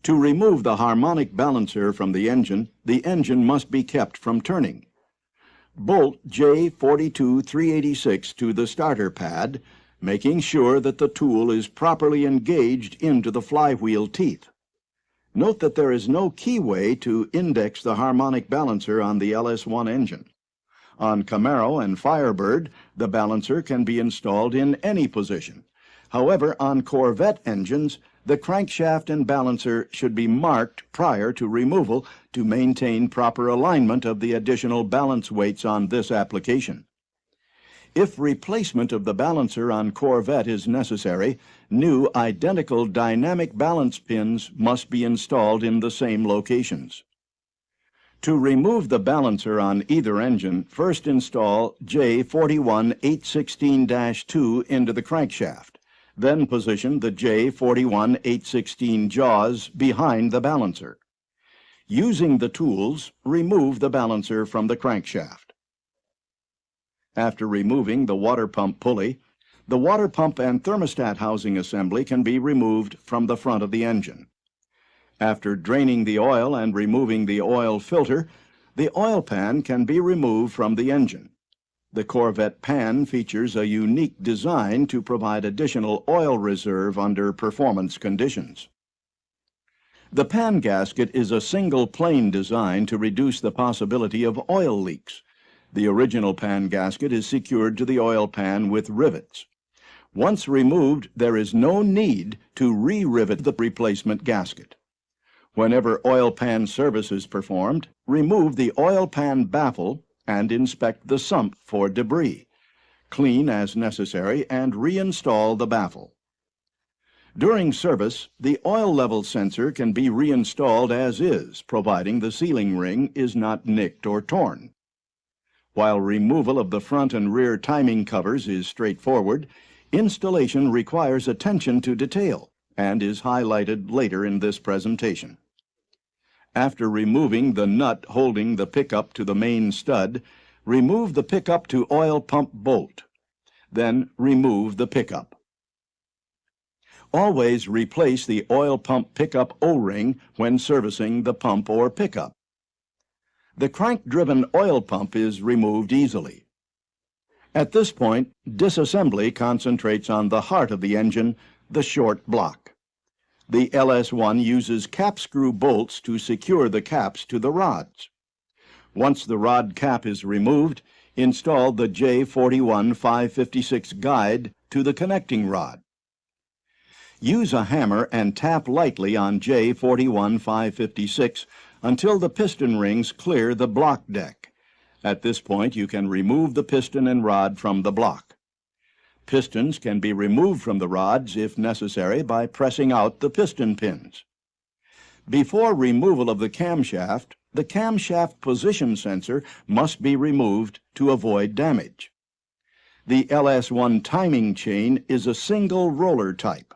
To remove the harmonic balancer from the engine must be kept from turning. Bolt J42386 to the starter pad, making sure that the tool is properly engaged into the flywheel teeth. Note that there is no keyway to index the harmonic balancer on the LS1 engine. On Camaro and Firebird, the balancer can be installed in any position. However, on Corvette engines, the crankshaft and balancer should be marked prior to removal to maintain proper alignment of the additional balance weights on this application. If replacement of the balancer on Corvette is necessary, new identical dynamic balance pins must be installed in the same locations. To remove the balancer on either engine, first install J41816-2 into the crankshaft. Then position the J41816 jaws behind the balancer. Using the tools, remove the balancer from the crankshaft. After removing the water pump pulley, the water pump and thermostat housing assembly can be removed from the front of the engine. After draining the oil and removing the oil filter, the oil pan can be removed from the engine. The Corvette pan features a unique design to provide additional oil reserve under performance conditions. The pan gasket is a single plane design to reduce the possibility of oil leaks. The original pan gasket is secured to the oil pan with rivets. Once removed, there is no need to re-rivet the replacement gasket. Whenever oil pan service is performed, remove the oil pan baffle and inspect the sump for debris. Clean as necessary and reinstall the baffle. During service, the oil level sensor can be reinstalled as is, providing the sealing ring is not nicked or torn. While removal of the front and rear timing covers is straightforward, installation requires attention to detail and is highlighted later in this presentation. After removing the nut holding the pickup to the main stud, remove the pickup to oil pump bolt. Then remove the pickup. Always replace the oil pump pickup O-ring when servicing the pump or pickup. The crank-driven oil pump is removed easily. At this point, disassembly concentrates on the heart of the engine, the short block. The LS1 uses cap screw bolts to secure the caps to the rods. Once the rod cap is removed, install the J41556 guide to the connecting rod. Use a hammer and tap lightly on J41556 until the piston rings clear the block deck. At this point, you can remove the piston and rod from the block. Pistons can be removed from the rods if necessary by pressing out the piston pins. Before removal of the camshaft position sensor must be removed to avoid damage. The LS1 timing chain is a single roller type.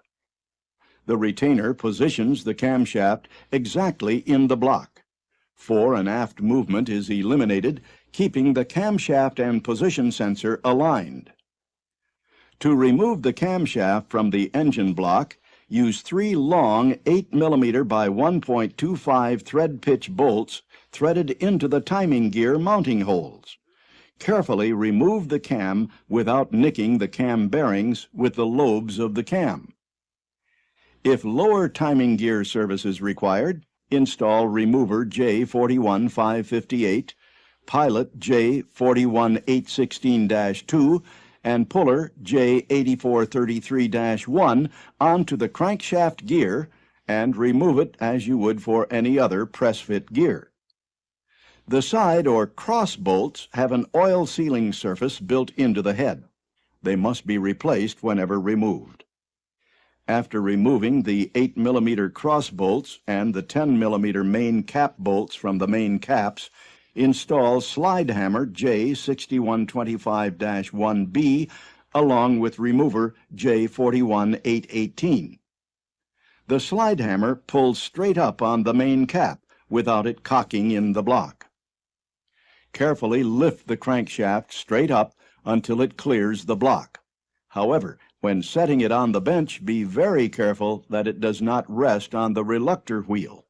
The retainer positions the camshaft exactly in the block. Fore and aft movement is eliminated, keeping the camshaft and position sensor aligned. To remove the camshaft from the engine block, use 3 long 8 mm by 1.25 thread pitch bolts threaded into the timing gear mounting holes. Carefully remove the cam without nicking the cam bearings with the lobes of the cam. If lower timing gear service is required, install remover J41558, pilot J41816-2, and puller J8433-1 onto the crankshaft gear and remove it as you would for any other press-fit gear. The side or cross bolts have an oil sealing surface built into the head. They must be replaced whenever removed. After removing the 8 mm cross bolts and the 10 mm main cap bolts from the main caps, install slide hammer J6125-1B along with remover J41818. The slide hammer pulls straight up on the main cap without it cocking in the block. Carefully lift the crankshaft straight up until it clears the block. However, When setting it on the bench, be very careful that it does not rest on the reluctor wheel.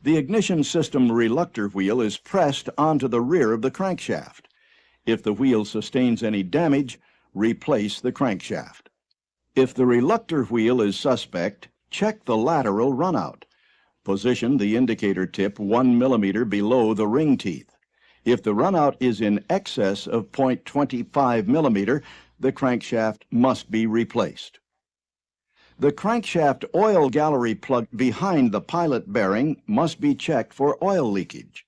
The ignition system reluctor wheel is pressed onto the rear of the crankshaft. If the wheel sustains any damage, replace the crankshaft. If the reluctor wheel is suspect, check the lateral runout. Position the indicator tip 1 millimeter below the ring teeth. If the runout is in excess of 0.25 millimeter, the crankshaft must be replaced. The crankshaft oil gallery plug behind the pilot bearing must be checked for oil leakage.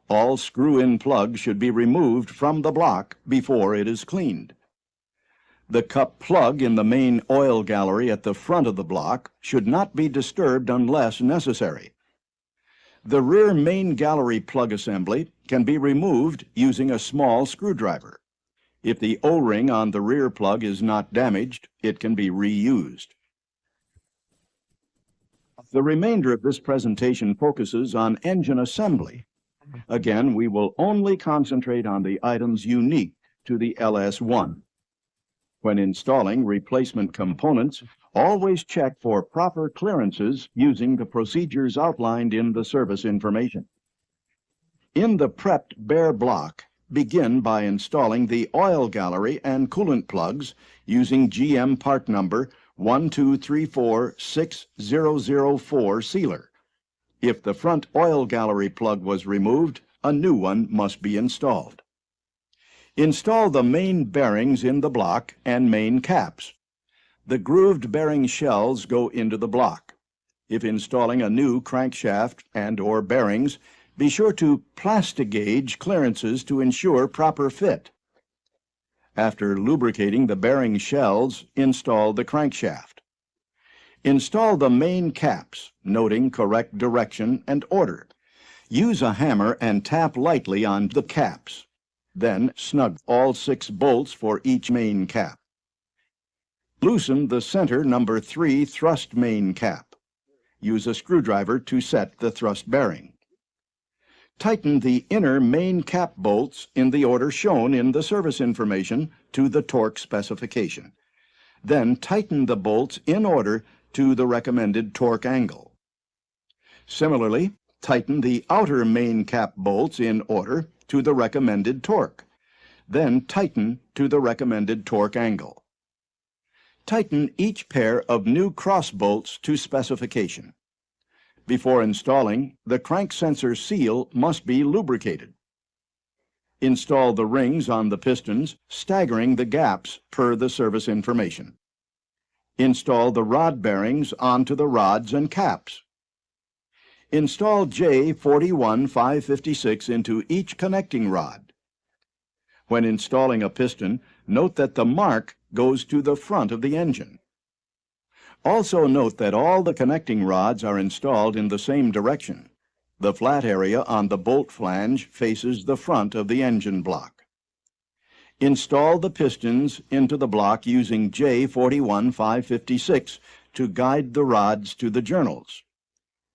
All screw-in plugs should be removed from the block before it is cleaned. The cup plug in the main oil gallery at the front of the block should not be disturbed unless necessary. The rear main gallery plug assembly can be removed using a small screwdriver. If the O-ring on the rear plug is not damaged, it can be reused. The remainder of this presentation focuses on engine assembly. Again, we will only concentrate on the items unique to the LS1. When installing replacement components, always check for proper clearances using the procedures outlined in the service information. In the prepped bare block, begin by installing the oil gallery and coolant plugs using GM part number 123460004 sealer. If the front oil gallery plug was removed, a new one must be installed. Install the main bearings in the block and main caps. The grooved bearing shells go into the block. If installing a new crankshaft and/or bearings, be sure to plastigauge clearances to ensure proper fit. After lubricating the bearing shells, install the crankshaft. Install the main caps, noting correct direction and order. Use a hammer and tap lightly on the caps. Then snug all 6 bolts for each main cap. Loosen the center number 3 thrust main cap. Use a screwdriver to set the thrust bearing. Tighten the inner main cap bolts in the order shown in the service information to the torque specification. Then tighten the bolts in order to the recommended torque angle. Similarly, tighten the outer main cap bolts in order to the recommended torque. Then tighten to the recommended torque angle. Tighten each pair of new cross bolts to specification. Before installing, the crank sensor seal must be lubricated. Install the rings on the pistons, staggering the gaps per the service information. Install the rod bearings onto the rods and caps. Install J41556 into each connecting rod. When installing a piston, note that the mark goes to the front of the engine. Also note that all the connecting rods are installed in the same direction. The flat area on the bolt flange faces the front of the engine block. Install the pistons into the block using J41556 to guide the rods to the journals.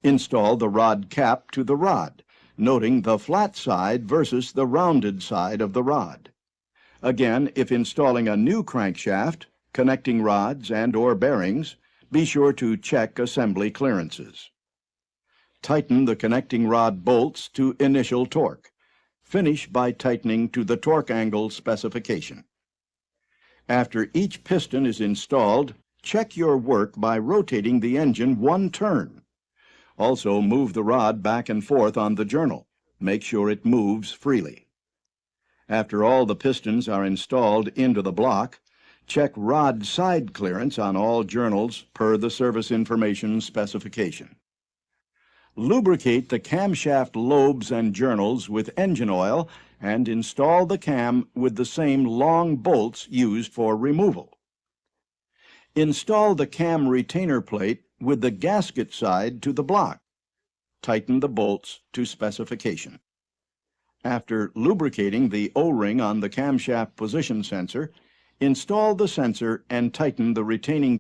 Install the rod cap to the rod, noting the flat side versus the rounded side of the rod. Again, if installing a new crankshaft, connecting rods and/or bearings, be sure to check assembly clearances. Tighten the connecting rod bolts to initial torque. Finish by tightening to the torque angle specification. After each piston is installed, check your work by rotating the engine 1 turn. Also, move the rod back and forth on the journal. Make sure it moves freely. After all the pistons are installed into the block, check rod side clearance on all journals per the service information specification. Lubricate the camshaft lobes and journals with engine oil and install the cam with the same long bolts used for removal. Install the cam retainer plate with the gasket side to the block. Tighten the bolts to specification. After lubricating the O-ring on the camshaft position sensor, install the sensor and tighten the retaining